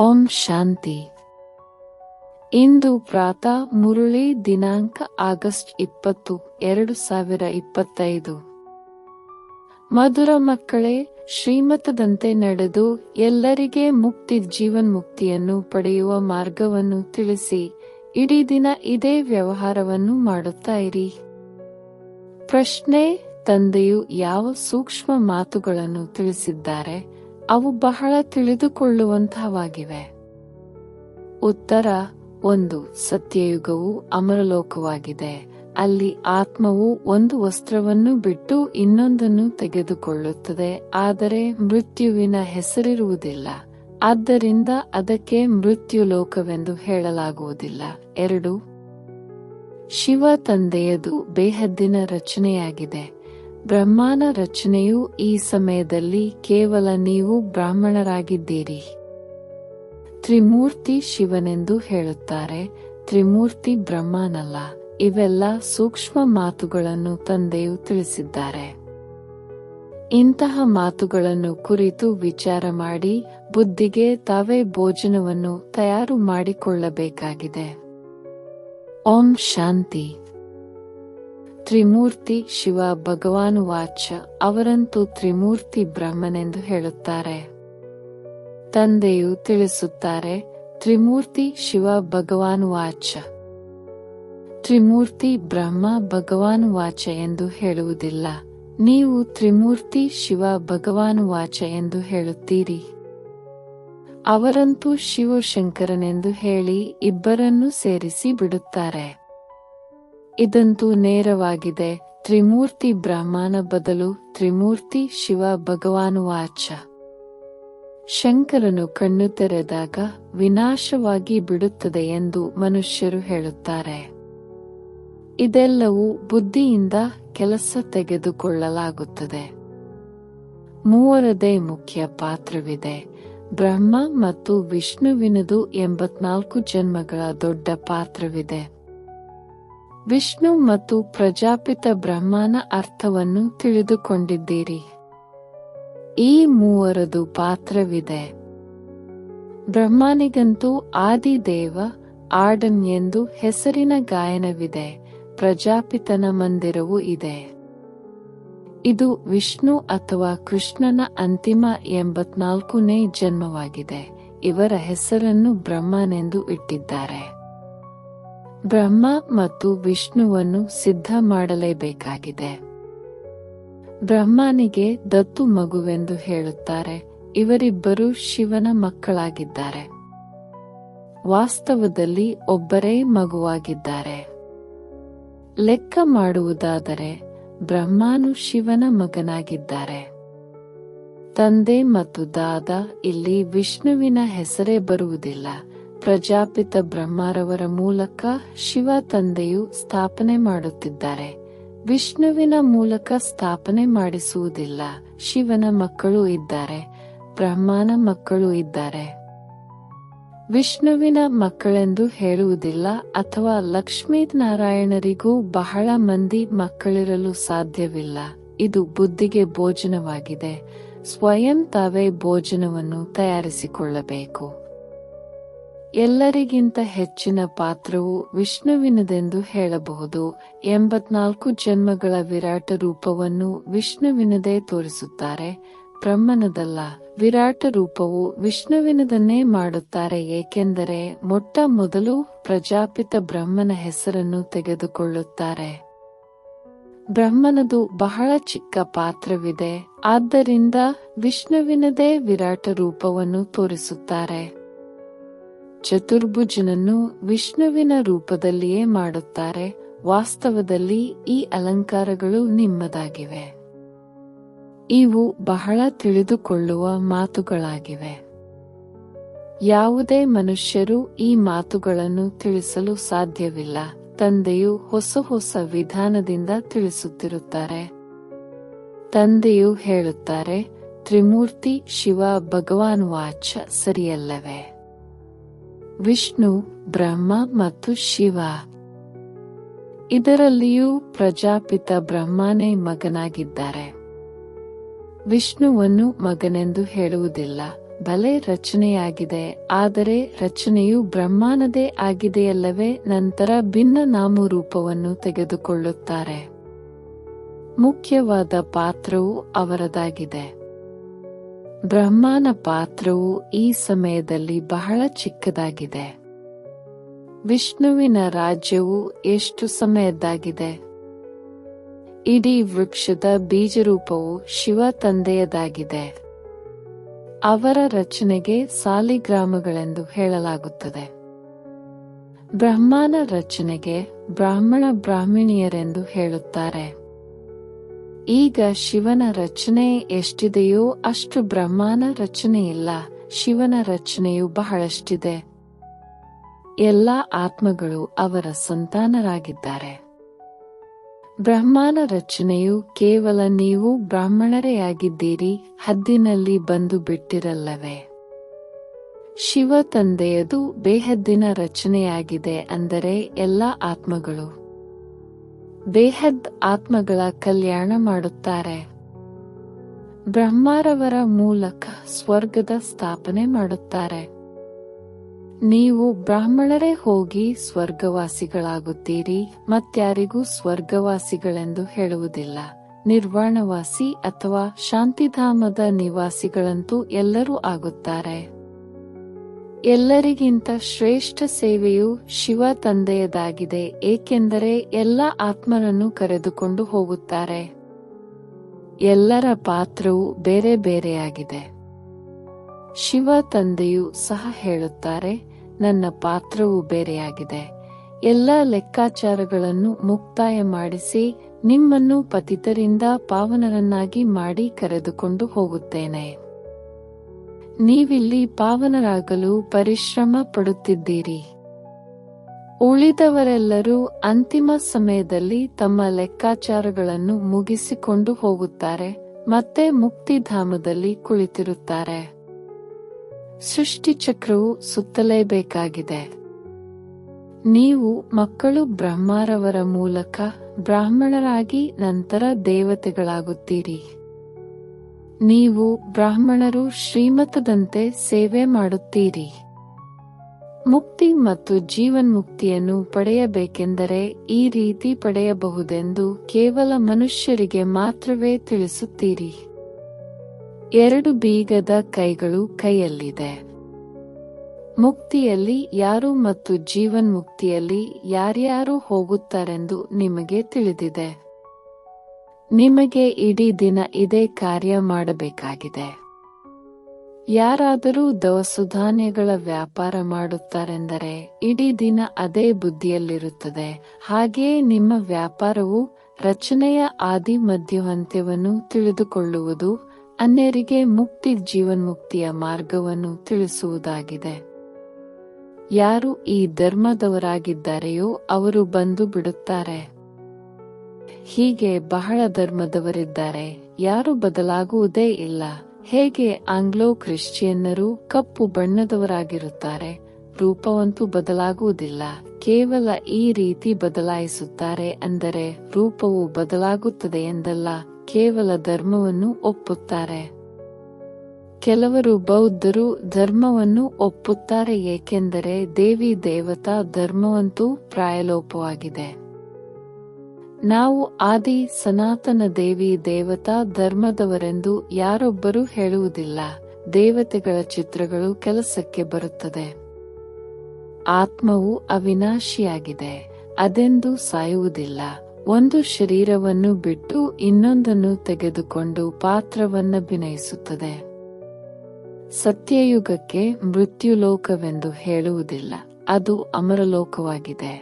ಓಂ ಶಾಂತಿ. ಇಂದು ಪ್ರಾತಃ ಮುರಳಿ ದಿನಾಂಕ ಆಗಸ್ಟ್ 20, 2025. ಮಧುರ ಮಕ್ಕಳೇ, ಶ್ರೀಮತದಂತೆ ನಡೆದು ಎಲ್ಲರಿಗೆ ಜೀವನ್ಮುಕ್ತಿಯನ್ನು ಪಡೆಯುವ ಮಾರ್ಗವನ್ನು ತಿಳಿಸಿ ಇಡೀ ದಿನ ಇದೇ ವ್ಯವಹಾರವನ್ನು ಮಾಡುತ್ತಾ ಇರಿ. ಪ್ರಶ್ನೆ: ತಂದೆಯು ಯಾವ ಸೂಕ್ಷ್ಮ ಮಾತುಗಳನ್ನು ತಿಳಿಸಿದ್ದಾರೆ? ಅವು ಬಹಳ ತಿಳಿದುಕೊಳ್ಳುವಂತಹವಾಗಿವೆ. ಉತ್ತರ: 1. ಸತ್ಯಯುಗವು ಅಮರಲೋಕವಾಗಿದೆ. ಅಲ್ಲಿ ಆತ್ಮವು ಒಂದು ವಸ್ತ್ರವನ್ನು ಬಿಟ್ಟು ಇನ್ನೊಂದನ್ನು ತೆಗೆದುಕೊಳ್ಳುತ್ತದೆ, ಆದರೆ ಮೃತ್ಯುವಿನ ಹೆಸರಿರುವುದಿಲ್ಲ. ಆದ್ದರಿಂದ ಅದಕ್ಕೆ ಮೃತ್ಯುಲೋಕವೆಂದು ಹೇಳಲಾಗುವುದಿಲ್ಲ. 2. ಶಿವ ತಂದೆಯದು ಬೇಹದ್ದಿನ ರಚನೆಯಾಗಿದೆ. ಬ್ರಹ್ಮನ ರಚನೆಯು ಈ ಸಮಯದಲ್ಲಿ ಕೇವಲ ನೀವು ಬ್ರಾಹ್ಮಣರಾಗಿದ್ದೀರಿ. ತ್ರಿಮೂರ್ತಿ ಶಿವನೆಂದು ಹೇಳುತ್ತಾರೆ, ತ್ರಿಮೂರ್ತಿ ಬ್ರಹ್ಮನಲ್ಲ. ಇವೆಲ್ಲ ಸೂಕ್ಷ್ಮ ಮಾತುಗಳನ್ನು ತಂದೆಯು ತಿಳಿಸಿದ್ದಾರೆ. ಇಂತಹ ಮಾತುಗಳನ್ನು ಕುರಿತು ವಿಚಾರ ಮಾಡಿ ಬುದ್ಧಿಗೆ ತಾವೇ ಭೋಜನವನ್ನು ತಯಾರು ಮಾಡಿಕೊಳ್ಳಬೇಕಾಗಿದೆ. ಓಂ ಶಾಂತಿ. ತ್ರಿಮೂರ್ತಿ ಶಿವ ಭಗವಾನುವಾಚ. ಅವರಂತೂ ತ್ರಿಮೂರ್ತಿ ಬ್ರಹ್ಮನೆಂದು ಹೇಳುತ್ತಾರೆ. ತಂದೆಯು ತಿಳಿಸುತ್ತಾರೆ, ತ್ರಿಮೂರ್ತಿ ಶಿವ ಭಗವಾನುವಾಚ. ತ್ರಿಮೂರ್ತಿ ಬ್ರಹ್ಮ ಭಗವಾನುವಾಚ ಎಂದು ಹೇಳುವುದಿಲ್ಲ. ನೀವು ತ್ರಿಮೂರ್ತಿ ಶಿವ ಭಗವಾನುವಾಚ ಎಂದು ಹೇಳುತ್ತೀರಿ. ಅವರಂತೂ ಶಿವಶಂಕರನೆಂದು ಹೇಳಿ ಇಬ್ಬರನ್ನೂ ಸೇರಿಸಿ ಬಿಡುತ್ತಾರೆ. ಇದಂತೂ ನೇರವಾಗಿದೆ. ತ್ರಿಮೂರ್ತಿ ಬ್ರಹ್ಮನ ಬದಲು ತ್ರಿಮೂರ್ತಿ ಶಿವ ಭಗವಾನುವಾಚ. ಶಂಕರನು ಕಣ್ಣು ತೆರೆದಾಗ ವಿನಾಶವಾಗಿ ಬಿಡುತ್ತದೆ ಎಂದು ಮನುಷ್ಯರು ಹೇಳುತ್ತಾರೆ. ಇದೆಲ್ಲವೂ ಬುದ್ಧಿಯಿಂದ ಕೆಲಸ ತೆಗೆದುಕೊಳ್ಳಲಾಗುತ್ತದೆ. ಮೂವರದೇ ಮುಖ್ಯ ಪಾತ್ರವಿದೆ. ಬ್ರಹ್ಮ ಮತ್ತು ವಿಷ್ಣುವಿನದು 84 ಜನ್ಮಗಳ ದೊಡ್ಡ ಪಾತ್ರವಿದೆ. ವಿಷ್ಣು ಮತ್ತು ಪ್ರಜಾಪಿತ ಬ್ರಹ್ಮನ ಅರ್ಥವನ್ನು ತಿಳಿದುಕೊಂಡಿದ್ದೀರಿ. ಈ ಮೂವರದು ಪಾತ್ರವಿದೆ. ಬ್ರಹ್ಮನಿಗಂತೂ ಆದಿದೇವ ಆಡನ್ ಎಂದು ಹೆಸರಿನ ಗಾಯನವಿದೆ. ಪ್ರಜಾಪಿತನ ಮಂದಿರವೂ ಇದೆ. ಇದು ವಿಷ್ಣು ಅಥವಾ ಕೃಷ್ಣನ ಅಂತಿಮ 84ನೇ ಜನ್ಮವಾಗಿದೆ. ಇವರ ಹೆಸರನ್ನು ಬ್ರಹ್ಮನೆಂದು ಇಟ್ಟಿದ್ದಾರೆ. ಬ್ರಹ್ಮ ಮತ್ತು ವಿಷ್ಣುವನ್ನು ಸಿದ್ಧ ಮಾಡಲೇಬೇಕಾಗಿದೆ. ಬ್ರಹ್ಮನಿಗೆ ದತ್ತು ಮಗುವೆಂದು ಹೇಳುತ್ತಾರೆ. ಇವರಿಬ್ಬರು ಶಿವನ ಮಕ್ಕಳಾಗಿದ್ದಾರೆ. ವಾಸ್ತವದಲ್ಲಿ ಒಬ್ಬರೇ ಮಗುವಾಗಿದ್ದಾರೆ. ಲೆಕ್ಕ ಮಾಡುವುದಾದರೆ ಬ್ರಹ್ಮನು ಶಿವನ ಮಗನಾಗಿದ್ದಾರೆ. ತಂದೆ ಮತ್ತು ದಾದ ಇಲ್ಲಿ ವಿಷ್ಣುವಿನ ಹೆಸರೇ ಬರುವುದಿಲ್ಲ. ಪ್ರಜಾಪಿತ ಬ್ರಹ್ಮರವರ ಮೂಲಕ ಶಿವ ತಂದೆಯು ಸ್ಥಾಪನೆ ಮಾಡುತ್ತಿದ್ದಾರೆ. ವಿಷ್ಣುವಿನ ಮೂಲಕ ಸ್ಥಾಪನೆ ಮಾಡಿಸುವುದಿಲ್ಲ. ಶಿವನ ಮಕ್ಕಳು ಇದ್ದಾರೆ, ಬ್ರಹ್ಮನ ಮಕ್ಕಳು ಇದ್ದಾರೆ. ವಿಷ್ಣುವಿನ ಮಕ್ಕಳೆಂದು ಹೇಳುವುದಿಲ್ಲ. ಅಥವಾ ಲಕ್ಷ್ಮೀನಾರಾಯಣರಿಗೂ ಬಹಳ ಮಂದಿ ಮಕ್ಕಳಿರಲು ಸಾಧ್ಯವಿಲ್ಲ. ಇದು ಬುದ್ಧಿಗೆ ಭೋಜನವಾಗಿದೆ. ಸ್ವಯಂ ತಾವೇ ಭೋಜನವನ್ನು ತಯಾರಿಸಿಕೊಳ್ಳಬೇಕು. ಎಲ್ಲರಿಗಿಂತ ಹೆಚ್ಚಿನ ಪಾತ್ರವು ವಿಷ್ಣುವಿನದೆಂದು ಹೇಳಬಹುದು. 84 ಜನ್ಮಗಳ ವಿರಾಟ ರೂಪವನ್ನು ವಿಷ್ಣುವಿನದೇ ತೋರಿಸುತ್ತಾರೆ, ಬ್ರಹ್ಮನದಲ್ಲ. ವಿರಾಟ ರೂಪವು ವಿಷ್ಣುವಿನದನ್ನೇ ಮಾಡುತ್ತಾರೆ, ಏಕೆಂದರೆ ಮೊಟ್ಟ ಮೊದಲು ಪ್ರಜಾಪಿತ ಬ್ರಹ್ಮನ ಹೆಸರನ್ನು ತೆಗೆದುಕೊಳ್ಳುತ್ತಾರೆ. ಬ್ರಹ್ಮನದು ಬಹಳ ಚಿಕ್ಕ ಪಾತ್ರವಿದೆ. ಆದ್ದರಿಂದ ವಿಷ್ಣುವಿನದೇ ವಿರಾಟ ರೂಪವನ್ನು ತೋರಿಸುತ್ತಾರೆ. ಚತುರ್ಭುಜನನ್ನು ವಿಷ್ಣುವಿನ ರೂಪದಲ್ಲಿಯೇ ಮಾಡುತ್ತಾರೆ. ವಾಸ್ತವದಲ್ಲಿ ಈ ಅಲಂಕಾರಗಳು ನಿಮ್ಮದಾಗಿವೆ. ಇವು ಬಹಳ ತಿಳಿದುಕೊಳ್ಳುವ ಮಾತುಗಳಾಗಿವೆ. ಯಾವುದೇ ಮನುಷ್ಯರು ಈ ಮಾತುಗಳನ್ನು ತಿಳಿಸಲು ಸಾಧ್ಯವಿಲ್ಲ. ತಂದೆಯು ಹೊಸ ಹೊಸ ವಿಧಾನದಿಂದ ತಿಳಿಸುತ್ತಿರುತ್ತಾರೆ. ತಂದೆಯು ಹೇಳುತ್ತಾರೆ, ತ್ರಿಮೂರ್ತಿ ಶಿವ ಭಗವಾನುವಾಚ. ಸರಿಯಲ್ಲವೇ? ವಿಷ್ಣು, ಬ್ರಹ್ಮ ಮತ್ತು ಶಿವ. ಇದರಲ್ಲಿಯೂ ಪ್ರಜಾಪಿತ ಬ್ರಹ್ಮನೇ ಮಗನಾಗಿದ್ದಾರೆ. ವಿಷ್ಣುವನ್ನು ಮಗನೆಂದು ಹೇಳುವುದಿಲ್ಲ. ಭಲೆ ರಚನೆಯಾಗಿದೆ, ಆದರೆ ರಚನೆಯು ಬ್ರಹ್ಮನದೇ ಆಗಿದೆಯಲ್ಲವೇ? ನಂತರ ಭಿನ್ನ ನಾಮರೂಪವನ್ನು ತೆಗೆದುಕೊಳ್ಳುತ್ತಾರೆ. ಮುಖ್ಯವಾದ ಪಾತ್ರವು ಅವರದಾಗಿದೆ. ಬ್ರಹ್ಮನ ಪಾತ್ರವು ಈ ಸಮಯದಲ್ಲಿ ಬಹಳ ಚಿಕ್ಕದಾಗಿದೆ. ವಿಷ್ಣುವಿನ ರಾಜ್ಯವು ಎಷ್ಟು ಸಮಯದ್ದಾಗಿದೆ? ಇಡೀ ವೃಕ್ಷದ ಬೀಜರೂಪವು ಶಿವ ತಂದೆಯದಾಗಿದೆ. ಅವರ ರಚನೆಗೆ ಸಾಲಿಗ್ರಾಮಗಳೆಂದು ಹೇಳಲಾಗುತ್ತದೆ. ಬ್ರಹ್ಮನ ರಚನೆಗೆ ಬ್ರಾಹ್ಮಣ ಬ್ರಾಹ್ಮಣಿಯರೆಂದು ಹೇಳುತ್ತಾರೆ. ಈಗ ಶಿವನ ರಚನೆ ಎಷ್ಟಿದೆಯೋ ಅಷ್ಟು ಬ್ರಹ್ಮನ ರಚನೆಯಿಲ್ಲ. ಶಿವನ ರಚನೆಯು ಬಹಳಷ್ಟಿದೆ. ಎಲ್ಲ ಆತ್ಮಗಳು ಅವರ ಸಂತಾನರಾಗಿದ್ದಾರೆ. ಬ್ರಹ್ಮನ ರಚನೆಯು ಕೇವಲ ನೀವು ಬ್ರಾಹ್ಮಣರೇ ಆಗಿದ್ದೀರಿ, ಹದ್ದಿನಲ್ಲಿ ಬಂದು ಬಿಟ್ಟಿರಲ್ಲವೇ? ಶಿವ ತಂದೆಯದು ಬೇಹದ್ದಿನ ರಚನೆಯಾಗಿದೆ. ಅಂದರೆ ಎಲ್ಲ ಆತ್ಮಗಳು ಬೇಹದ್ ಆತ್ಮಗಳ ಕಲ್ಯಾಣ ಮಾಡುತ್ತಾರೆ. ಬ್ರಹ್ಮರವರ ಮೂಲಕ ಸ್ವರ್ಗದ ಸ್ಥಾಪನೆ ಮಾಡುತ್ತಾರೆ. ನೀವು ಬ್ರಾಹ್ಮಣರೇ ಹೋಗಿ ಸ್ವರ್ಗವಾಸಿಗಳಾಗುತ್ತೀರಿ. ಮತ್ಯಾರಿಗೂ ಸ್ವರ್ಗವಾಸಿಗಳೆಂದು ಹೇಳುವುದಿಲ್ಲ. ನಿರ್ವಾಣವಾಸಿ ಅಥವಾ ಶಾಂತಿಧಾಮದ ನಿವಾಸಿಗಳಂತೂ ಎಲ್ಲರೂ ಆಗುತ್ತಾರೆ. ಎಲ್ಲರಿಗಿಂತ ಶ್ರೇಷ್ಠ ಸೇವೆಯು ಶಿವ ತಂದೆಯದಾಗಿದೆ, ಏಕೆಂದರೆ ಎಲ್ಲ ಆತ್ಮರನ್ನು ಕರೆದುಕೊಂಡು ಹೋಗುತ್ತಾರೆ. ಎಲ್ಲರ ಪಾತ್ರವು ಬೇರೆ ಬೇರೆಯಾಗಿದೆ. ಶಿವ ತಂದೆಯು ಸಹ ಹೇಳುತ್ತಾರೆ, ನನ್ನ ಪಾತ್ರವು ಬೇರೆಯಾಗಿದೆ. ಎಲ್ಲ ಲೆಕ್ಕಾಚಾರಗಳನ್ನು ಮುಕ್ತಾಯ ಮಾಡಿಸಿ ನಿಮ್ಮನ್ನು ಪತಿತರಿಂದ ಪಾವನರನ್ನಾಗಿ ಮಾಡಿ ಕರೆದುಕೊಂಡು ಹೋಗುತ್ತೇನೆ. ನೀವಿಲ್ಲಿ ಪಾವನರಾಗಲು ಪರಿಶ್ರಮ ಪಡುತ್ತಿದ್ದೀರಿ. ಉಳಿದವರೆಲ್ಲರೂ ಅಂತಿಮ ಸಮಯದಲ್ಲಿ ತಮ್ಮ ಲೆಕ್ಕಾಚಾರಗಳನ್ನು ಮುಗಿಸಿಕೊಂಡು ಹೋಗುತ್ತಾರೆ, ಮತ್ತೆ ಮುಕ್ತಿಧಾಮದಲ್ಲಿ ಕುಳಿತಿರುತ್ತಾರೆ. ಸೃಷ್ಟಿಚಕ್ರವು ಸುತ್ತಲೇಬೇಕಾಗಿದೆ. ನೀವು ಮಕ್ಕಳು ಬ್ರಹ್ಮರವರ ಮೂಲಕ ಬ್ರಾಹ್ಮಣರಾಗಿ ನಂತರ ದೇವತೆಗಳಾಗುತ್ತೀರಿ. ನೀವು ಬ್ರಾಹ್ಮಣರು ಶ್ರೀಮತದಂತೆ ಸೇವೆ ಮಾಡುತ್ತೀರಿ. ಮುಕ್ತಿ ಮತ್ತು ಜೀವನ್ಮುಕ್ತಿಯನ್ನು ಪಡೆಯಬೇಕೆಂದರೆ ಈ ರೀತಿ ಪಡೆಯಬಹುದೆಂದು ಕೇವಲ ಮನುಷ್ಯರಿಗೆ ಮಾತ್ರವೇ ತಿಳಿಸುತ್ತೀರಿ. 2 ಬೀಗದ ಕೈಗಳು ಕೈಯಲ್ಲಿದೆ. ಮುಕ್ತಿಯಲ್ಲಿ ಯಾರು ಮತ್ತು ಜೀವನ್ಮುಕ್ತಿಯಲ್ಲಿ ಯಾರ್ಯಾರು ಹೋಗುತ್ತಾರೆಂದು ನಿಮಗೆ ತಿಳಿದಿದೆ. ನಿಮಗೆ ಇಡೀ ದಿನ ಇದೇ ಕಾರ್ಯ ಮಾಡಬೇಕಾಗಿದೆ. ಯಾರಾದರೂ ದವಸಧಾನ್ಯಗಳ ವ್ಯಾಪಾರ ಮಾಡುತ್ತಾರೆಂದರೆ ಇಡೀ ದಿನ ಅದೇ ಬುದ್ಧಿಯಲ್ಲಿರುತ್ತದೆ. ಹಾಗೆಯೇ ನಿಮ್ಮ ವ್ಯಾಪಾರವು ರಚನೆಯ ಆದಿ ಮಧ್ಯಾಂತ್ಯವನ್ನು ತಿಳಿದುಕೊಳ್ಳುವುದು, ಅನ್ಯರಿಗೆ ಮುಕ್ತಿ ಜೀವನ್ಮುಕ್ತಿಯ ಮಾರ್ಗವನ್ನು ತಿಳಿಸುವುದಾಗಿದೆ. ಯಾರು ಈ ಧರ್ಮದವರಾಗಿದ್ದಾರೆಯೋ ಅವರು ಬಂದು ಬಿಡುತ್ತಾರೆ. ಹೀಗೆ ಬಹಳ ಧರ್ಮದವರಿದ್ದಾರೆ, ಯಾರು ಬದಲಾಗುವುದೇ ಇಲ್ಲ. ಹೇಗೆ ಆಂಗ್ಲೋ ಕ್ರಿಶ್ಚಿಯನ್ನರು ಕಪ್ಪು ಬಣ್ಣದವರಾಗಿರುತ್ತಾರೆ, ರೂಪವಂತೂ ಬದಲಾಗುವುದಿಲ್ಲ. ಕೇವಲ ಈ ರೀತಿ ಬದಲಾಯಿಸುತ್ತಾರೆ. ಅಂದರೆ ರೂಪವು ಬದಲಾಗುತ್ತದೆ ಎಂದಲ್ಲ, ಕೇವಲ ಧರ್ಮವನ್ನು ಒಪ್ಪುತ್ತಾರೆ. ಕೆಲವರು ಬೌದ್ಧರು ಧರ್ಮವನ್ನು ಒಪ್ಪುತ್ತಾರೆ, ಏಕೆಂದರೆ ದೇವಿ ದೇವತಾ ಧರ್ಮವಂತೂ ಪ್ರಾಯಲೋಪವಾಗಿದೆ. ನಾವು ಆದಿ ಸನಾತನ ದೇವಿ ದೇವತಾ ಧರ್ಮದವರೆಂದು ಯಾರೊಬ್ಬರೂ ಹೇಳುವುದಿಲ್ಲ. ದೇವತೆಗಳ ಚಿತ್ರಗಳು ಕೆಲಸಕ್ಕೆ ಬರುತ್ತದೆ. ಆತ್ಮವು ಅವಿನಾಶಿಯಾಗಿದೆ, ಅದೆಂದೂ ಸಾಯುವುದಿಲ್ಲ. ಒಂದು ಶರೀರವನ್ನು ಬಿಟ್ಟು ಇನ್ನೊಂದನ್ನು ತೆಗೆದುಕೊಂಡು ಪಾತ್ರವನ್ನಭಿನಯಿಸುತ್ತದೆ. ಸತ್ಯಯುಗಕ್ಕೆ ಮೃತ್ಯುಲೋಕವೆಂದು ಹೇಳುವುದಿಲ್ಲ, ಅದು ಅಮರಲೋಕವಾಗಿದೆ.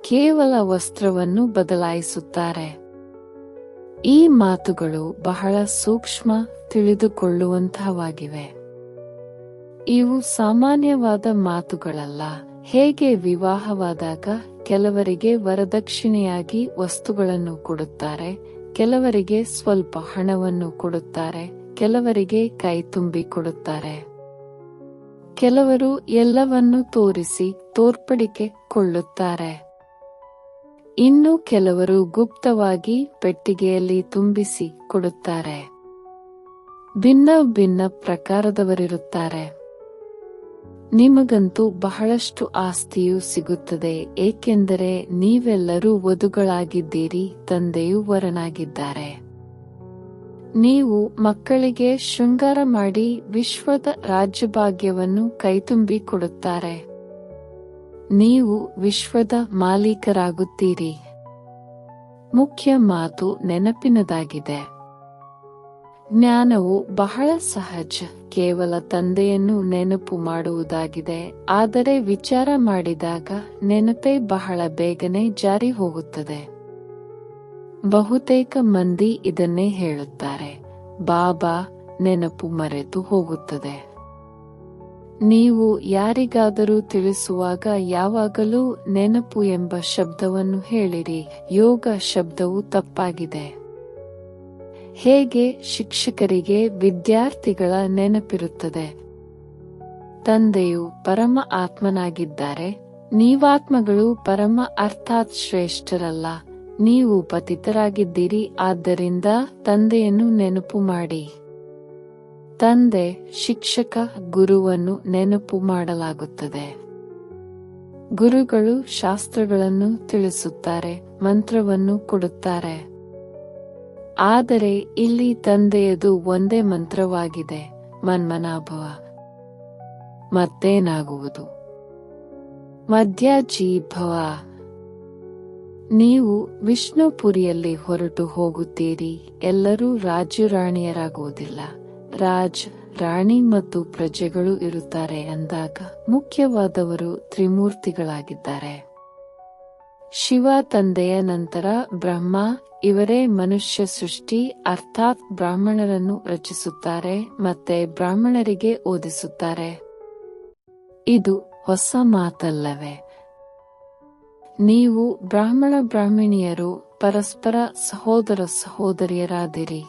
ಕೇವಲ ವಸ್ತ್ರವನ್ನು ಬದಲಾಯಿಸುತ್ತಾರೆ. ಈ ಮಾತುಗಳು ಬಹಳ ಸೂಕ್ಷ್ಮ, ತಿಳಿದುಕೊಳ್ಳುವಂತಹವಾಗಿವೆ. ಇವು ಸಾಮಾನ್ಯವಾದ ಮಾತುಗಳಲ್ಲ. ಹೇಗೆ ವಿವಾಹವಾದಾಗ ಕೆಲವರಿಗೆ ವರದಕ್ಷಿಣೆಯಾಗಿ ವಸ್ತುಗಳನ್ನು ಕೊಡುತ್ತಾರೆ, ಕೆಲವರಿಗೆ ಸ್ವಲ್ಪ ಹಣವನ್ನು ಕೊಡುತ್ತಾರೆ, ಕೆಲವರಿಗೆ ಕೈ ತುಂಬಿ ಕೊಡುತ್ತಾರೆ. ಕೆಲವರು ಎಲ್ಲವನ್ನೂ ತೋರಿಸಿ ತೋರ್ಪಡಿಕೆ ಕೊಳ್ಳುತ್ತಾರೆ. ಇನ್ನು ಕೆಲವರು ಗುಪ್ತವಾಗಿ ಪೆಟ್ಟಿಗೆಯಲ್ಲಿ ತುಂಬಿಸಿ ಕೊಡುತ್ತಾರೆ. ಭಿನ್ನ ಭಿನ್ನ ಪ್ರಕಾರದವರಿರುತ್ತಾರೆ. ನಿಮಗಂತೂ ಬಹಳಷ್ಟು ಆಸ್ತಿಯೂ ಸಿಗುತ್ತದೆ, ಏಕೆಂದರೆ ನೀವೆಲ್ಲರೂ ವಧುಗಳಾಗಿದ್ದೀರಿ, ತಂದೆಯು ವರನಾಗಿದ್ದಾರೆ. ನೀವು ಮಕ್ಕಳಿಗೆ ಶೃಂಗಾರ ಮಾಡಿ ವಿಶ್ವದ ರಾಜ್ಯಭಾಗ್ಯವನ್ನು ಕೈತುಂಬಿ ಕೊಡುತ್ತಾರೆ. ನೀವು ವಿಶ್ವದ ಮಾಲೀಕರಾಗುತ್ತೀರಿ. ಮುಖ್ಯ ಮಾತು ನೆನಪಿನದಾಗಿದೆ. ಜ್ಞಾನವು ಬಹಳ ಸಹಜ, ಕೇವಲ ತಂದೆಯನ್ನು ನೆನಪು ಮಾಡುವುದಾಗಿದೆ. ಆದರೆ ವಿಚಾರ ಮಾಡಿದಾಗ ನೆನಪೇ ಬಹಳ ಬೇಗನೆ ಜಾರಿ ಹೋಗುತ್ತದೆ. ಬಹುತೇಕ ಮಂದಿ ಇದನ್ನೇ ಹೇಳುತ್ತಾರೆ, ಬಾಬಾ, ನೆನಪು ಮರೆತು ಹೋಗುತ್ತದೆ. ನೀವು ಯಾರಿಗಾದರೂ ತಿಳಿಸುವಾಗ ಯಾವಾಗಲೂ ನೆನಪು ಎಂಬ ಶಬ್ದವನ್ನು ಹೇಳಿರಿ. ಯೋಗ ಶಬ್ದವು ತಪ್ಪಾಗಿದೆ. ಹೇಗೆ ಶಿಕ್ಷಕರಿಗೆ ವಿದ್ಯಾರ್ಥಿಗಳ ನೆನಪಿರುತ್ತದೆ? ತಂದೆಯು ಪರಮ ಆತ್ಮನಾಗಿದ್ದಾರೆ. ನೀವಾತ್ಮಗಳು ಪರಮ ಅರ್ಥಾತ್ ಶ್ರೇಷ್ಠರಲ್ಲ. ನೀವು ಪತಿತರಾಗಿದ್ದೀರಿ. ಆದ್ದರಿಂದ ತಂದೆಯನ್ನು ನೆನಪು ಮಾಡಿ. ತಂದೆ, ಶಿಕ್ಷಕ, ಗುರುವನ್ನು ನೆನಪು ಮಾಡಲಾಗುತ್ತದೆ. ಗುರುಗಳು ಶಾಸ್ತ್ರಗಳನ್ನು ತಿಳಿಸುತ್ತಾರೆ, ಮಂತ್ರವನ್ನು ಕೊಡುತ್ತಾರೆ. ಆದರೆ ಇಲ್ಲಿ ತಂದೆಯದು ಒಂದೇ ಮಂತ್ರವಾಗಿದೆ, ಮನ್ಮನಾಭವ. ಮತ್ತೇನಾಗುವುದು? ಮಧ್ಯಾಜೀಭವ. ನೀವು ವಿಷ್ಣುಪುರಿಯಲ್ಲಿ ಹೊರಟು ಹೋಗುತ್ತೀರಿ. ಎಲ್ಲರೂ ರಾಜರಾಣಿಯರಾಗುವುದಿಲ್ಲ. ರಾಜ್, ರಾಣಿ ಮತ್ತು ಪ್ರಜೆಗಳು ಇರುತ್ತಾರೆ ಅಂದಾಗ ಮುಖ್ಯವಾದವರು ತ್ರಿಮೂರ್ತಿಗಳಾಗಿದ್ದಾರೆ. ಶಿವ ತಂದೆಯ ನಂತರ ಬ್ರಹ್ಮ. ಇವರೇ ಮನುಷ್ಯ ಸೃಷ್ಟಿ ಅರ್ಥಾತ್ ಬ್ರಾಹ್ಮಣರನ್ನು ರಚಿಸುತ್ತಾರೆ ಮತ್ತೆ ಬ್ರಾಹ್ಮಣರಿಗೆ ಓದಿಸುತ್ತಾರೆ. ಇದು ಹೊಸ ಮಾತಲ್ಲವೇ? ನೀವು ಬ್ರಾಹ್ಮಣ ಬ್ರಾಹ್ಮಣಿಯರು ಪರಸ್ಪರ ಸಹೋದರ ಸಹೋದರಿಯರಾದಿರಿ.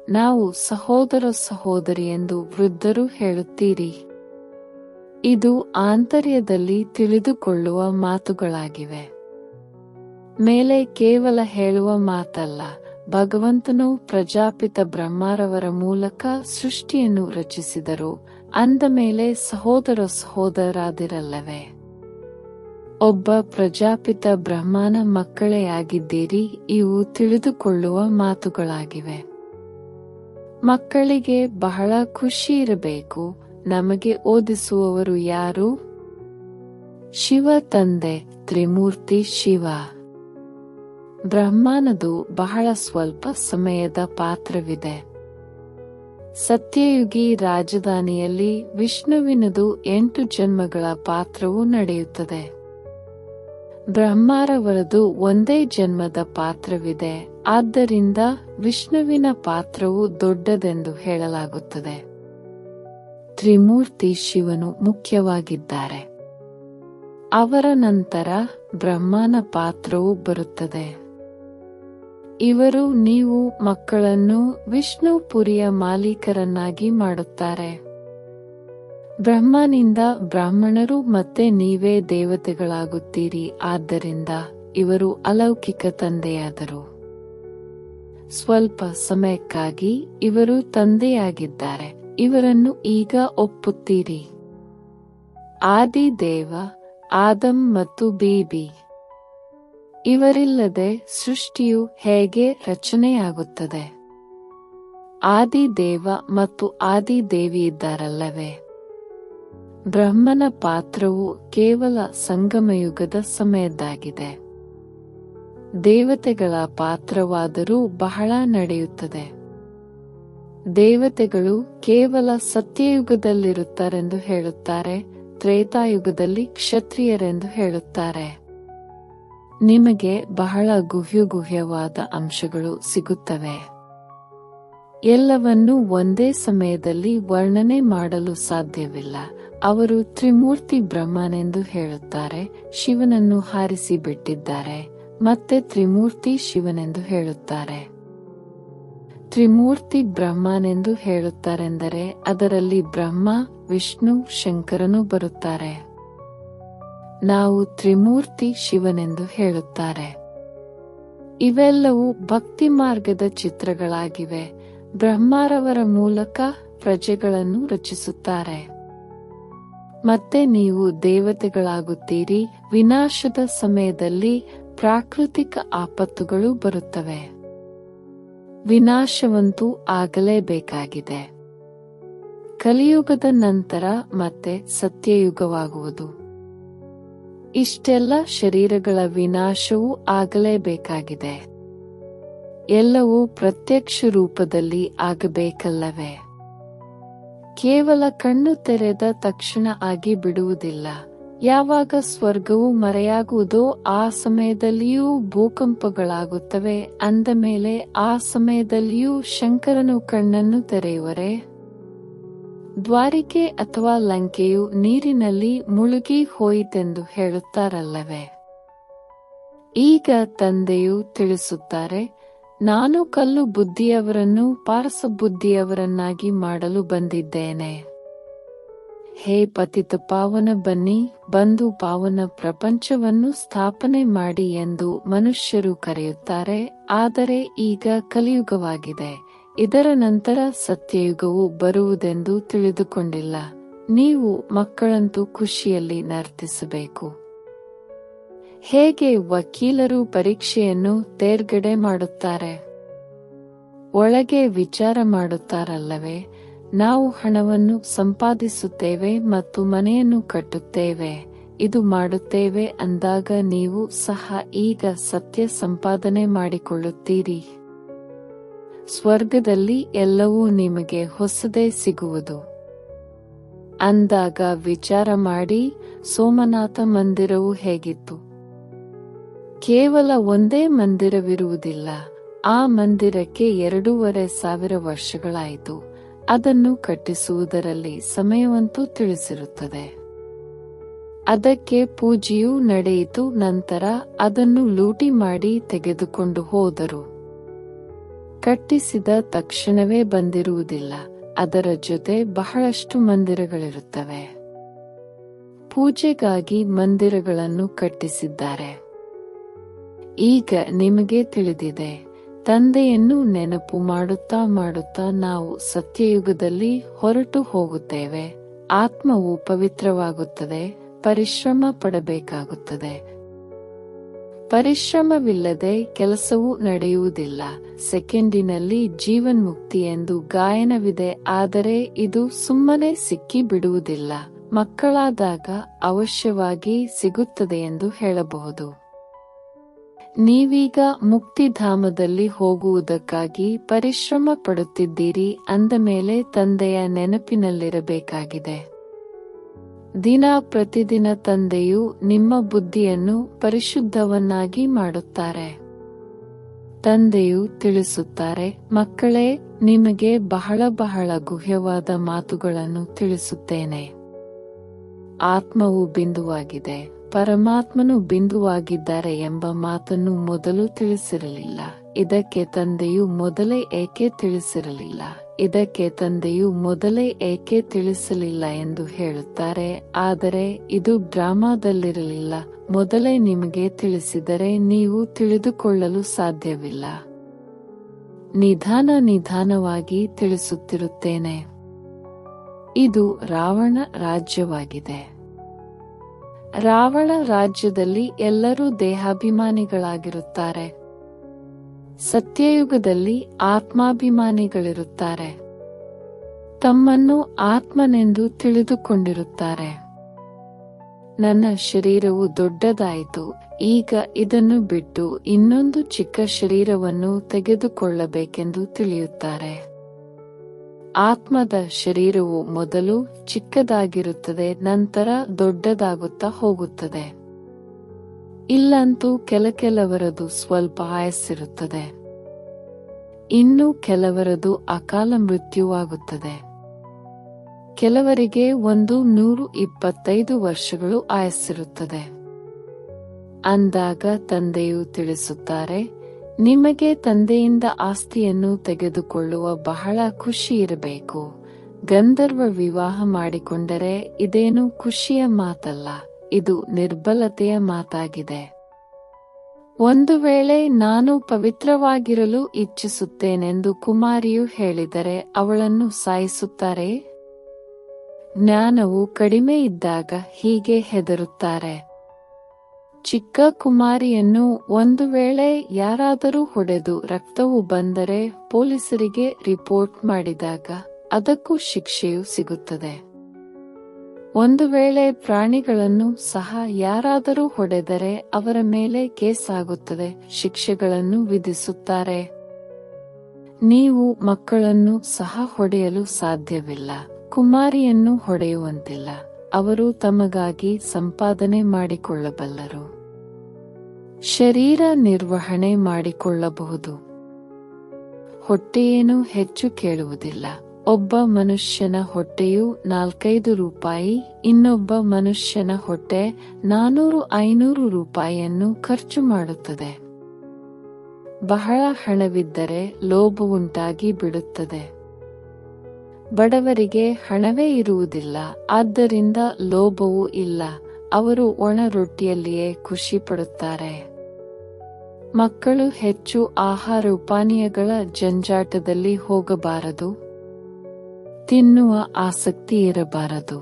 ನಾವು ಸಹೋದರ ಸಹೋದರಿ ಎಂದು ವೃದ್ಧರು ಹೇಳುತ್ತೀರಿ. ಇದು ಆಂತರ್ಯದಲ್ಲಿ ತಿಳಿದುಕೊಳ್ಳುವ ಮಾತುಗಳಾಗಿವೆ. ಮೇಲೆ ಕೇವಲ ಹೇಳುವ ಮಾತಲ್ಲ. ಭಗವಂತನು ಪ್ರಜಾಪಿತ ಬ್ರಹ್ಮರವರ ಮೂಲಕ ಸೃಷ್ಟಿಯನ್ನು ರಚಿಸಿದರು. ಅಂದ ಮೇಲೆ ಸಹೋದರ ಸಹೋದರರಾದಿರಲ್ಲವೇ? ಒಬ್ಬ ಪ್ರಜಾಪಿತ ಬ್ರಹ್ಮನ ಮಕ್ಕಳೇ ಆಗಿದ್ದೀರಿ. ಇವು ತಿಳಿದುಕೊಳ್ಳುವ ಮಾತುಗಳಾಗಿವೆ. ಮಕ್ಕಳಿಗೆ ಬಹಳ ಖುಷಿ ಇರಬೇಕು. ನಮಗೆ ಓದಿಸುವವರು ಯಾರು? ಶಿವ ತಂದೆ, ತ್ರಿಮೂರ್ತಿ ಶಿವ. ಬ್ರಹ್ಮನದು ಬಹಳ ಸ್ವಲ್ಪ ಸಮಯದ ಪಾತ್ರವಿದೆ. ಸತ್ಯಯುಗಿ ರಾಜಧಾನಿಯಲ್ಲಿ ವಿಷ್ಣುವಿನದು 8 ಜನ್ಮಗಳ ಪಾತ್ರವು ನಡೆಯುತ್ತದೆ. ಬ್ರಹ್ಮರವರದು ಒಂದೇ ಜನ್ಮದ ಪಾತ್ರವಿದೆ. ಆದ್ದರಿಂದ ವಿಷ್ಣುವಿನ ಪಾತ್ರವು ದೊಡ್ಡದೆಂದು ಹೇಳಲಾಗುತ್ತದೆ. ತ್ರಿಮೂರ್ತಿ ಶಿವನು ಮುಖ್ಯವಾಗಿದ್ದಾರೆ. ಅವರ ನಂತರ ಬ್ರಹ್ಮನ ಪಾತ್ರವು ಬರುತ್ತದೆ. ಇವರು ನೀವು ಮಕ್ಕಳನ್ನು ವಿಷ್ಣುಪುರಿಯ ಮಾಲೀಕರನ್ನಾಗಿ ಮಾಡುತ್ತಾರೆ. ಬ್ರಹ್ಮನಿಂದ ಬ್ರಾಹ್ಮಣರು ಮತ್ತೆ ನೀವೇ ದೇವತೆಗಳಾಗುತ್ತೀರಿ. ಆದ್ದರಿಂದ ಇವರು ಅಲೌಕಿಕ ತಂದೆಯಾದರು. ಸ್ವಲ್ಪ ಸಮಯಕ್ಕಾಗಿ ಇವರು ತಂದೆಯಾಗಿದ್ದಾರೆ. ಇವರನ್ನು ಈಗ ಒಪ್ಪುತ್ತೀರಿ. ಆದಿದೇವ, ಆದಂ ಮತ್ತು ಬೀಬಿ. ಇವರಿಲ್ಲದೆ ಸೃಷ್ಟಿಯು ಹೇಗೆ ರಚನೆಯಾಗುತ್ತದೆ? ಆದಿದೇವ ಮತ್ತು ಆದಿದೇವಿ ಇದ್ದಾರಲ್ಲವೇ? ಬ್ರಹ್ಮನ ಪಾತ್ರವು ಕೇವಲ ಸಂಗಮಯುಗದ ಸಮಯದ್ದಾಗಿದೆ. ದೇವತೆಗಳ ಪಾತ್ರವಾದರೂ ಬಹಳ ನಡೆಯುತ್ತದೆ. ದೇವತೆಗಳು ಕೇವಲ ಸತ್ಯಯುಗದಲ್ಲಿರುತ್ತಾರೆಂದು ಹೇಳುತ್ತಾರೆ, ತ್ರೇತಾಯುಗದಲ್ಲಿ ಕ್ಷತ್ರಿಯರೆಂದು ಹೇಳುತ್ತಾರೆ. ನಿಮಗೆ ಬಹಳ ಗುಹ್ಯವಾದ ಅಂಶಗಳು ಸಿಗುತ್ತವೆ. ಎಲ್ಲವನ್ನೂ ಒಂದೇ ಸಮಯದಲ್ಲಿ ವರ್ಣನೆ ಮಾಡಲು ಸಾಧ್ಯವಿಲ್ಲ. ಅವರು ತ್ರಿಮೂರ್ತಿ ಬ್ರಹ್ಮನೆಂದು ಹೇಳುತ್ತಾರೆ, ಶಿವನನ್ನು ಹಾರಿಸಿ ಬಿಟ್ಟಿದ್ದಾರೆ, ಮತ್ತೆ ತ್ರಿಮೂರ್ತಿ ಶಿವನೆಂದು ಹೇಳುತ್ತಾರೆ. ತ್ರಿಮೂರ್ತಿ ಬ್ರಹ್ಮನೆಂದು ಹೇಳುತ್ತಾರೆಂದರೆ ಅದರಲ್ಲಿ ಬ್ರಹ್ಮ, ವಿಷ್ಣು, ಶಂಕರನು ಬರುತ್ತಾರೆ. ನಾವು ತ್ರಿಮೂರ್ತಿ ಶಿವನೆಂದು ಹೇಳುತ್ತಾರೆ. ಇವೆಲ್ಲವೂ ಭಕ್ತಿ ಮಾರ್ಗದ ಚಿತ್ರಗಳಾಗಿವೆ. ಬ್ರಹ್ಮರವರ ಮೂಲಕ ಪ್ರಜೆಗಳನ್ನು ರಚಿಸುತ್ತಾರೆ. ಮತ್ತೆ ನೀವು ದೇವತೆಗಳಾಗುತ್ತೀರಿ. ವಿನಾಶದ ಸಮಯದಲ್ಲಿ ಪ್ರಾಕೃತಿಕ ಆಪತ್ತುಗಳು ಬರುತ್ತವೆ. ವಿನಾಶವಂತೂ ಆಗಲೇಬೇಕಾಗಿದೆ. ಕಲಿಯುಗದ ನಂತರ ಮತ್ತೆ ಸತ್ಯಯುಗವಾಗುವುದು. ಇಷ್ಟೆಲ್ಲ ಶರೀರಗಳ ವಿನಾಶವೂ ಆಗಲೇಬೇಕಾಗಿದೆ. ಎಲ್ಲವೂ ಪ್ರತ್ಯಕ್ಷ ರೂಪದಲ್ಲಿ ಆಗಬೇಕಲ್ಲವೇ? ಕೇವಲ ಕಣ್ಣು ತೆರೆದ ತಕ್ಷಣ ಆಗಿ ಬಿಡುವುದಿಲ್ಲ. ಯಾವಾಗ ಸ್ವರ್ಗವು ಮರೆಯಾಗುವುದೋ ಆ ಸಮಯದಲ್ಲಿಯೂ ಭೂಕಂಪಗಳಾಗುತ್ತವೆ. ಅಂದ ಮೇಲೆ ಆ ಸಮಯದಲ್ಲಿಯೂ ಶಂಕರನು ಕಣ್ಣನ್ನು ತೆರೆಯುವರೆ? ದ್ವಾರಿಕೆ ಅಥವಾ ಲಂಕೆಯು ನೀರಿನಲ್ಲಿ ಮುಳುಗಿ ಹೋಯಿತೆಂದು ಹೇಳುತ್ತಾರಲ್ಲವೇ? ಈಗ ತಂದೆಯು ತಿಳಿಸುತ್ತಾರೆ, ನಾನು ಕಲ್ಲು ಬುದ್ಧಿಯವರನ್ನು ಪಾರಸ ಬುದ್ಧಿಯವರನ್ನಾಗಿ ಮಾಡಲು ಬಂದಿದ್ದೇನೆ. ಹೇ ಪತಿತ ಪಾವನ, ಬನ್ನಿ, ಬಂದು ಪಾವನ ಪ್ರಪಂಚವನ್ನು ಸ್ಥಾಪನೆ ಮಾಡಿ ಎಂದು ಮನುಷ್ಯರು ಕರೆಯುತ್ತಾರೆ. ಆದರೆ ಈಗ ಕಲಿಯುಗವಾಗಿದೆ. ಇದರ ನಂತರ ಸತ್ಯಯುಗವು ಬರುವುದೆಂದು ತಿಳಿದುಕೊಂಡಿಲ್ಲ. ನೀವು ಮಕ್ಕಳಂತೂ ಖುಷಿಯಲ್ಲಿ ನರ್ತಿಸಬೇಕು. ಹೇಗೆ ವಕೀಲರು ಪರೀಕ್ಷೆಯನ್ನು ತೇರ್ಗಡೆ ಮಾಡುತ್ತಾರೆ? ಒಳಗೆ ವಿಚಾರ ಮಾಡುತ್ತಾರಲ್ಲವೇ? ನಾವು ಹಣವನ್ನು ಸಂಪಾದಿಸುತ್ತೇವೆ ಮತ್ತು ಮನೆಯನ್ನು ಕಟ್ಟುತ್ತೇವೆ, ಇದು ಮಾಡುತ್ತೇವೆ ಅಂದಾಗ ನೀವು ಸಹ ಈಗ ಸತ್ಯ ಸಂಪಾದನೆ ಮಾಡಿಕೊಳ್ಳುತ್ತೀರಿ. ಸ್ವರ್ಗದಲ್ಲಿ ಎಲ್ಲವೂ ನಿಮಗೆ ಹೊಸದೇ ಸಿಗುವುದು. ಅಂದಾಗ ವಿಚಾರ ಮಾಡಿ, ಸೋಮನಾಥ ಮಂದಿರವು ಹೇಗಿತ್ತು? ಕೇವಲ ಒಂದೇ ಮಂದಿರವಿರುವುದಿಲ್ಲ. ಆ ಮಂದಿರಕ್ಕೆ 2,500 ವರ್ಷಗಳಾಯಿತು. ಅದನ್ನು ಕಟ್ಟಿಸುವುದರಲ್ಲಿ ಸಮಯವಂತೂ ತಿಳಿಸಿರುತ್ತದೆ. ಅದಕ್ಕೆ ಪೂಜೆಯೂ ನಡೆಯಿತು. ನಂತರ ಅದನ್ನು ಲೂಟಿ ಮಾಡಿ ತೆಗೆದುಕೊಂಡು ಹೋದರು. ಕಟ್ಟಿಸಿದ ತಕ್ಷಣವೇ ಬಂದಿರುವುದಿಲ್ಲ. ಅದರ ಜೊತೆ ಬಹಳಷ್ಟು ಮಂದಿರಗಳಿರುತ್ತವೆ. ಪೂಜೆಗಾಗಿ ಮಂದಿರಗಳನ್ನು ಕಟ್ಟಿಸಿದ್ದಾರೆ. ಈಗ ನಿಮಗೆ ತಿಳಿದಿದೆ. ತಂದೆಯನ್ನು ನೆನಪು ಮಾಡುತ್ತಾ ಮಾಡುತ್ತಾ ನಾವು ಸತ್ಯಯುಗದಲ್ಲಿ ಹೊರಟು ಹೋಗುತ್ತೇವೆ. ಆತ್ಮವು ಪವಿತ್ರವಾಗುತ್ತದೆ. ಪರಿಶ್ರಮ ಪಡಬೇಕಾಗುತ್ತದೆ. ಪರಿಶ್ರಮವಿಲ್ಲದೆ ಕೆಲಸವೂ ನಡೆಯುವುದಿಲ್ಲ. ಸೆಕೆಂಡಿನಲ್ಲಿ ಜೀವನ್ಮುಕ್ತಿ ಎಂದು ಗಾಯನವಿದೆ. ಆದರೆ ಇದು ಸುಮ್ಮನೆ ಸಿಕ್ಕಿ ಬಿಡುವುದಿಲ್ಲ. ಮಕ್ಕಳಾದಾಗ ಅವಶ್ಯವಾಗಿ ಸಿಗುತ್ತದೆ ಎಂದು ಹೇಳಬಹುದು. ನೀವೀಗ ಮುಕ್ತಿಧಾಮದಲ್ಲಿ ಹೋಗುವುದಕ್ಕಾಗಿ ಪರಿಶ್ರಮ ಪಡುತ್ತಿದ್ದೀರಿ. ಅಂದ ಮೇಲೆ ತಂದೆಯ ನೆನಪಿನಲ್ಲಿರಬೇಕಾಗಿದೆ. ದಿನ ಪ್ರತಿದಿನ ತಂದೆಯು ನಿಮ್ಮ ಬುದ್ಧಿಯನ್ನು ಪರಿಶುದ್ಧವನ್ನಾಗಿ ಮಾಡುತ್ತಾರೆ. ತಂದೆಯು ತಿಳಿಸುತ್ತಾರೆ, ಮಕ್ಕಳೇ, ನಿಮಗೆ ಬಹಳ ಬಹಳ ಗುಹ್ಯವಾದ ಮಾತುಗಳನ್ನು ತಿಳಿಸುತ್ತೇನೆ. ಆತ್ಮವು ಬಿಂದುವಾಗಿದೆ, ಪರಮಾತ್ಮನು ಬಿಂದುವಾಗಿದ್ದಾರೆ ಎಂಬ ಮಾತನ್ನು ಮೊದಲು ತಿಳಿಸಿರಲಿಲ್ಲ. ಇದಕ್ಕೆ ತಂದೆಯು ಮೊದಲೇ ಏಕೆ ತಿಳಿಸಿರಲಿಲ್ಲ? ಇದಕ್ಕೆ ತಂದೆಯು ಮೊದಲೇ ಏಕೆ ತಿಳಿಸಲಿಲ್ಲ ಎಂದು ಹೇಳುತ್ತಾರೆ. ಆದರೆ ಇದು ಡ್ರಾಮಾದಲ್ಲಿರಲಿಲ್ಲ. ಮೊದಲೇ ನಿಮಗೆ ತಿಳಿಸಿದರೆ ನೀವು ತಿಳಿದುಕೊಳ್ಳಲು ಸಾಧ್ಯವಿಲ್ಲ. ನಿಧಾನವಾಗಿ ತಿಳಿಸುತ್ತಿರುತ್ತೇನೆ. ಇದು ರಾವಣ ರಾಜ್ಯವಾಗಿದೆ. ರಾವಣ ರಾಜ್ಯದಲ್ಲಿ ಎಲ್ಲರೂ ದೇಹಾಭಿಮಾನಿಗಳಾಗಿರುತ್ತಾರೆ. ಸತ್ಯಯುಗದಲ್ಲಿ ಆತ್ಮಾಭಿಮಾನಿಗಳಿರುತ್ತಾರೆ. ತಮ್ಮನ್ನು ಆತ್ಮನೆಂದು ತಿಳಿದುಕೊಂಡಿರುತ್ತಾರೆ. ನನ್ನ ಶರೀರವು ದೊಡ್ಡದಾಯಿತು, ಈಗ ಇದನ್ನು ಬಿಟ್ಟು ಇನ್ನೊಂದು ಚಿಕ್ಕ ಶರೀರವನ್ನು ತೆಗೆದುಕೊಳ್ಳಬೇಕೆಂದು ತಿಳಿಯುತ್ತಾರೆ. ಆತ್ಮದ ಶರೀರವು ಮೊದಲು ಚಿಕ್ಕದಾಗಿರುತ್ತದೆ, ನಂತರ ದೊಡ್ಡದಾಗುತ್ತಾ ಹೋಗುತ್ತದೆ. ಇಲ್ಲಂತೂ ಕೆಲವರದು ಸ್ವಲ್ಪ ಆಯಸ್ಸಿರುತ್ತದೆ, ಇನ್ನು ಕೆಲವರದು ಅಕಾಲ ಮೃತ್ಯುವಾಗುತ್ತದೆ. ಕೆಲವರಿಗೆ 125 ವರ್ಷಗಳು ಆಯಸ್ಸಿರುತ್ತದೆ. ಅಂದಾಗ ತಂದೆಯು ತಿಳಿಸುತ್ತಾರೆ, ನಿಮಗೆ ತಂದೆಯಿಂದ ಆಸ್ತಿಯನ್ನು ತೆಗೆದುಕೊಳ್ಳುವ ಬಹಳ ಖುಷಿ ಇರಬೇಕು. ಗಂಧರ್ವ ವಿವಾಹ ಮಾಡಿಕೊಂಡರೆ ಇದೇನು ಖುಷಿಯ ಮಾತಲ್ಲ, ಇದು ನಿರ್ಬಲತೆಯ ಮಾತಾಗಿದೆ. ಒಂದು ವೇಳೆ ನಾನು ಪವಿತ್ರವಾಗಿರಲು ಇಚ್ಛಿಸುತ್ತೇನೆಂದು ಕುಮಾರಿಯು ಹೇಳಿದರೆ ಅವಳನ್ನು ಸಾಯಿಸುತ್ತಾರೆ. ಜ್ಞಾನವು ಕಡಿಮೆ ಇದ್ದಾಗ ಹೀಗೆ ಹೆದರುತ್ತಾರೆ. ಚಿಕ್ಕ ಕುಮಾರಿಯನ್ನು ಒಂದು ವೇಳೆ ಯಾರಾದರೂ ಹೊಡೆದು ರಕ್ತವು ಬಂದರೆ ಪೊಲೀಸರಿಗೆ ರಿಪೋರ್ಟ್ ಮಾಡಿದಾಗ ಅದಕ್ಕೂ ಶಿಕ್ಷೆಯು ಸಿಗುತ್ತದೆ. ಒಂದು ವೇಳೆ ಪ್ರಾಣಿಗಳನ್ನು ಸಹ ಯಾರಾದರೂ ಹೊಡೆದರೆ ಅವರ ಮೇಲೆ ಕೇಸ್ ಆಗುತ್ತದೆ, ಶಿಕ್ಷೆಗಳನ್ನು ವಿಧಿಸುತ್ತಾರೆ. ನೀವು ಮಕ್ಕಳನ್ನು ಸಹ ಹೊಡೆಯಲು ಸಾಧ್ಯವಿಲ್ಲ, ಕುಮಾರಿಯನ್ನು ಹೊಡೆಯುವಂತಿಲ್ಲ. ಅವರು ತಮಗಾಗಿ ಸಂಪಾದನೆ ಮಾಡಿಕೊಳ್ಳಬಲ್ಲರು, ಶರೀರ ನಿರ್ವಹಣೆ ಮಾಡಿಕೊಳ್ಳಬಹುದು. ಹೊಟ್ಟೆಯೇನು ಹೆಚ್ಚು ಕೇಳುವುದಿಲ್ಲ. ಒಬ್ಬ ಮನುಷ್ಯನ ಹೊಟ್ಟೆಯು 4-5 ರೂಪಾಯಿ, ಇನ್ನೊಬ್ಬ ಮನುಷ್ಯನ ಹೊಟ್ಟೆ 400-500 ರೂಪಾಯಿಯನ್ನು ಖರ್ಚು ಮಾಡುತ್ತದೆ. ಬಹಳ ಹಣವಿದ್ದರೆ ಲೋಭವುಂಟಾಗಿ ಬಿಡುತ್ತದೆ. ಬಡವರಿಗೆ ಹಣವೇ ಇರುವುದಿಲ್ಲ, ಆದ್ದರಿಂದ ಲೋಭವೂ ಇಲ್ಲ. ಅವರು ಒಣ ರೊಟ್ಟಿಯಲ್ಲಿಯೇ ಖುಷಿ ಪಡುತ್ತಾರೆ. ಮಕ್ಕಳು ಹೆಚ್ಚು ಆಹಾರೋಪಾನೀಯಗಳ ಜಂಜಾಟದಲ್ಲಿ ಹೋಗಬಾರದು. ತಿನ್ನುವ ಆಸಕ್ತಿ ಇರಬಾರದು.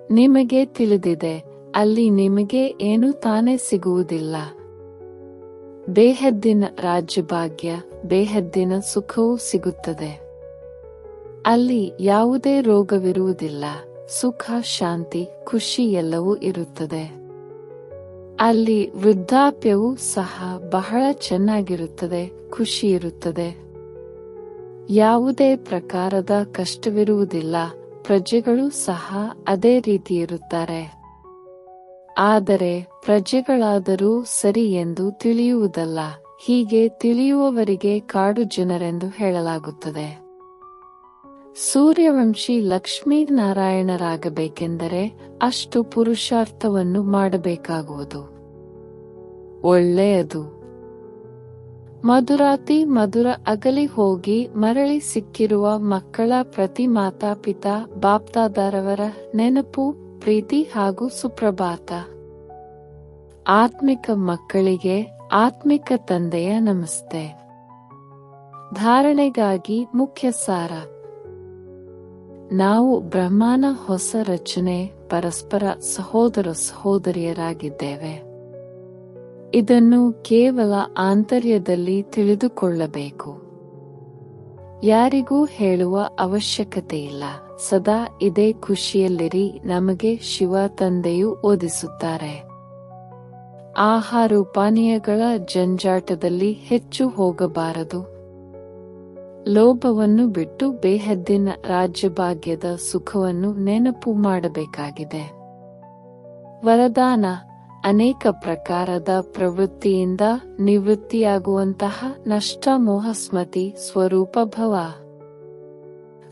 ನಿಮಗೆ ತಿಳಿದಿದೆ, ಅಲ್ಲಿ ನಿಮಗೆ ಏನು ತಾನೇ ಸಿಗುವುದಿಲ್ಲ. ಬೇಹದ್ದಿನ ರಾಜ್ಯಭಾಗ್ಯ, ಬೇಹದ್ದಿನ ಸುಖವೂ ಸಿಗುತ್ತದೆ. ಅಲ್ಲಿ ಯಾವುದೇ ರೋಗವಿರುವುದಿಲ್ಲ, ಸುಖ, ಶಾಂತಿ, ಖುಷಿ ಎಲ್ಲವೂ ಇರುತ್ತದೆ. ಅಲ್ಲಿ ವೃದ್ಧಾಪ್ಯವೂ ಸಹ ಬಹಳ ಚೆನ್ನಾಗಿರುತ್ತದೆ, ಖುಷಿ ಇರುತ್ತದೆ. ಯಾವುದೇ ಪ್ರಕಾರದ ಕಷ್ಟವಿರುವುದಿಲ್ಲ, ಪ್ರಜೆಗಳು ಸಹ ಅದೇ ರೀತಿ ಇರುತ್ತಾರೆ. ಆದರೆ ಪ್ರಜೆಗಳಾದರೂ ಸರಿ ಎಂದು ತಿಳಿಯುವುದಲ್ಲ, ಹೀಗೆ ತಿಳಿಯುವವರಿಗೆ ಕಾಡು ಜನರೆಂದು ಹೇಳಲಾಗುತ್ತದೆ. ಸೂರ್ಯವಂಶಿ ಲಕ್ಷ್ಮೀನಾರಾಯಣರಾಗಬೇಕೆಂದರೆ ಅಷ್ಟು ಪುರುಷಾರ್ಥವನ್ನು ಮಾಡಬೇಕಾಗುವುದು. ಒಳ್ಳೆಯದು. ಮಧುರಾತಿ ಮಧುರ ಅಗಲಿ ಹೋಗಿ ಮರಳಿ ಸಿಕ್ಕಿರುವ ಮಕ್ಕಳ ಪ್ರತಿ ಮಾತಾಪಿತಾ ಬಾಪ್ದಾದರವರ ನೆನಪು, ಪ್ರೀತಿ ಹಾಗೂ ಸುಪ್ರಭಾತ. ಆತ್ಮಿಕ ಮಕ್ಕಳಿಗೆ ಆತ್ಮಿಕ ತಂದೆಯ ನಮಸ್ತೆ. ಧಾರಣೆಗಾಗಿ ಮುಖ್ಯ ಸಾರ. ನಾವು ಬ್ರಹ್ಮನ ಹೊಸ ರಚನೆ, ಪರಸ್ಪರ ಸಹೋದರ ಸಹೋದರಿಯರಾಗಿದ್ದೇವೆ. ಇದನ್ನು ಕೇವಲ ಆಂತರ್ಯದಲ್ಲಿ ತಿಳಿದುಕೊಳ್ಳಬೇಕು. ಯಾರಿಗೂ ಹೇಳುವ ಅವಶ್ಯಕತೆಯಿಲ್ಲ. ಸದಾ ಇದೇ ಖುಷಿಯಲ್ಲಿರಿ. ನಮಗೆ ಶಿವ ತಂದೆಯು ಓದಿಸುತ್ತಾರೆ. ಆಹಾರೋಪಾನೀಯಗಳ ಜಂಜಾಟದಲ್ಲಿ ಹೆಚ್ಚು ಹೋಗಬಾರದು. ಲೋಭವನ್ನು ಬಿಟ್ಟು ಬೇಹದ್ದಿನ ರಾಜ್ಯಭಾಗ್ಯದ ಸುಖವನ್ನು ನೆನಪು ಮಾಡಬೇಕಾಗಿದೆ. ವರದಾನ: ಅನೇಕ ಪ್ರಕಾರದ ಪ್ರವೃತ್ತಿಯಿಂದ ನಿವೃತ್ತಿಯಾಗುವಂತಹ ನಷ್ಟ ಮೋಹ ಸ್ಮೃತಿ ಸ್ವರೂಪ ಭವ.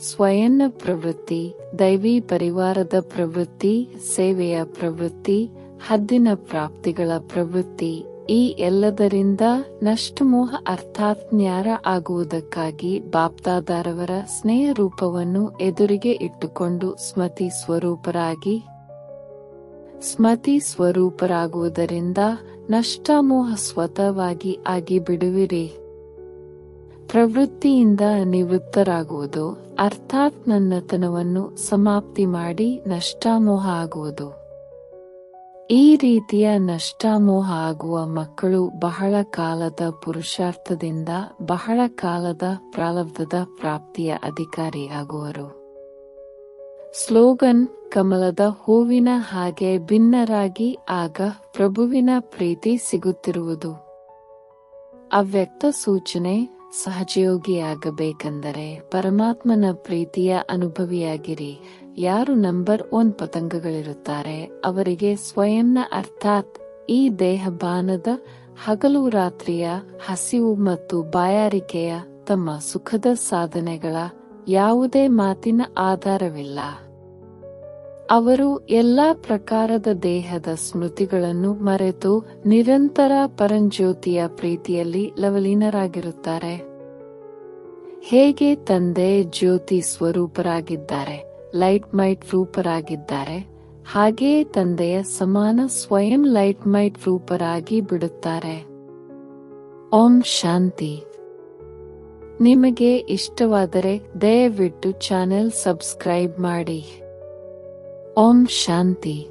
ಸ್ವಯಂನ ಪ್ರವೃತ್ತಿ, ದೈವಿ ಪರಿವಾರದ ಪ್ರವೃತ್ತಿ, ಸೇವೆಯ ಪ್ರವೃತ್ತಿ, ಹದ್ದಿನ ಪ್ರಾಪ್ತಿಗಳ ಪ್ರವೃತ್ತಿ, ಈ ಎಲ್ಲದರಿಂದ ನಷ್ಟಮೋಹ ಅರ್ಥಾತ್ ನ್ಯಾರ ಆಗುವುದಕ್ಕಾಗಿ ಬಾಪ್ದಾದಾರವರ ಸ್ನೇಹ ರೂಪವನ್ನು ಎದುರಿಗೆ ಇಟ್ಟುಕೊಂಡು ಸ್ಮತಿ ಸ್ವರೂಪರಾಗುವುದರಿಂದ ನಷ್ಟಮೋಹ ಸ್ವತಃವಾಗಿ ಆಗಿ ಬಿಡುವಿರಿ. ಪ್ರವೃತ್ತಿಯಿಂದ ನಿವೃತ್ತರಾಗುವುದು ಅರ್ಥಾತ್ ನನ್ನತನವನ್ನು ಸಮಾಪ್ತಿ ಮಾಡಿ ನಷ್ಟಮೋಹ ಆಗುವುದು. ಈ ರೀತಿಯ ನಷ್ಟಮೋಹ ಆಗುವ ಮಕ್ಕಳು ಬಹಳ ಕಾಲದ ಪುರುಷಾರ್ಥದಿಂದ ಬಹಳ ಕಾಲದ ಪ್ರಾರಬ್ಧದ ಪ್ರಾಪ್ತಿಯ ಅಧಿಕಾರಿಯಾಗುವರು. ಸ್ಲೋಗನ್: ಕಮಲದ ಹೂವಿನ ಹಾಗೆ ಭಿನ್ನರಾಗಿ, ಆಗ ಪ್ರಭುವಿನ ಪ್ರೀತಿ ಸಿಗುತ್ತಿರುವುದು. ಅವ್ಯಕ್ತ ಸೂಚನೆ: ಸಹಜಯೋಗಿಯಾಗಬೇಕೆಂದರೆ ಪರಮಾತ್ಮನ ಪ್ರೀತಿಯ ಅನುಭವಿಯಾಗಿರಿ. ಯಾರು ನಂಬರ್ 1 ಪತಂಗಗಳಿರುತ್ತಾರೆ ಅವರಿಗೆ ಸ್ವಯಂನ ಅರ್ಥಾತ್ ಈ ದೇಹಬಾನದ ಹಗಲು ರಾತ್ರಿಯ ಹಸಿವು ಮತ್ತು ಬಾಯಾರಿಕೆಯ ತಮ್ಮ ಸುಖದ ಸಾಧನೆಗಳ ಯಾವುದೇ ಮಾತಿನ ಆಧಾರವಿಲ್ಲ. ಅವರು ಎಲ್ಲಾ ಪ್ರಕಾರದ ದೇಹದ ಸ್ಮೃತಿಗಳನ್ನು ಮರೆತು ನಿರಂತರ ಪರಂಜ್ಯೋತಿಯ ಪ್ರೀತಿಯಲ್ಲಿ ಲವಲೀನರಾಗಿರುತ್ತಾರೆ. ಹೇಗೆ ತಂದೆ ಜ್ಯೋತಿ ಸ್ವರೂಪರಾಗಿದ್ದಾರೆ, ಲೈಟ್ ಮೈಟ್ ರೂಪರಾಗಿದ್ದಾರೆ, ಹಾಗೆಯೇ ತಂದೆಯ ಸಮಾನ ಸ್ವಯಂ ಲೈಟ್ ಮೈಟ್ ರೂಪರಾಗಿ ಬಿಡುತ್ತಾರೆ. ಓಂ ಶಾಂತಿ. ನಿಮಗೆ ಇಷ್ಟವಾದರೆ ದಯವಿಟ್ಟು ಚಾನೆಲ್ ಸಬ್ಸ್ಕ್ರೈಬ್ ಮಾಡಿ. ಓಂ ಶಾಂತಿ.